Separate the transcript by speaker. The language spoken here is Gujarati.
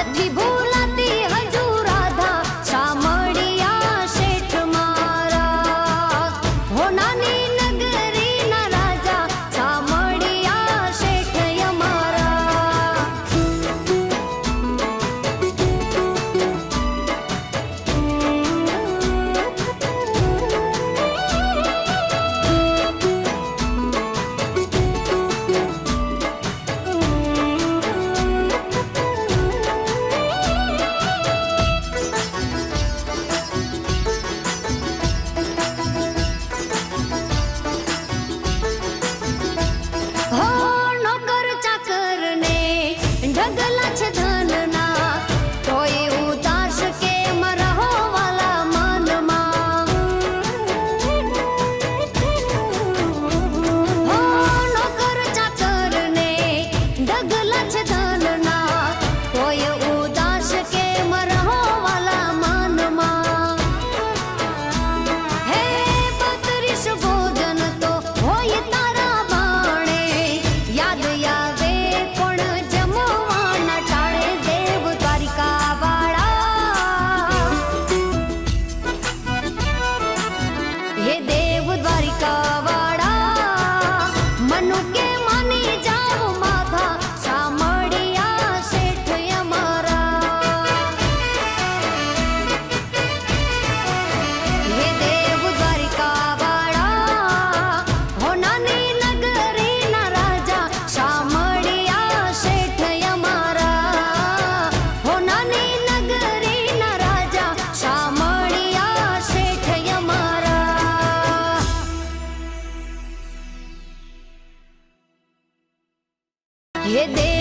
Speaker 1: નથી ભૂલાતી હજુ રાધા શામળિયા શેઠ મારા. હો નાની નગરી ના રાજા શામળિયા શેઠ અમારા. હો નોકર ચાકર ને ઢગલા છે ધનના, તોય ઉદાસ કેમ રહો વાલા મનમાં. હો નોકર ચાકર ને ઢગલા છે ધનના, તોય ઉદાસ કેમ રહો વાલા મનમાં. હે 32 ભોજન તો હોય તારા બાણે, યાદ આવે પણ જમવાના ટાળે દેવ દ્વારિકા વાળા. હે દેવ દ્વારિકા વાળા, મનુ કે માની જાવ માધા શામળિયા શેઠ અમારા. હે દેવ દ્વારિકા વાળા, હો નાની નગરી ના રાજા શામળિયા શેઠ અમારા. હો નાની નગરી ના રાજા શામળિયા શેઠ અમારા. હે દેવ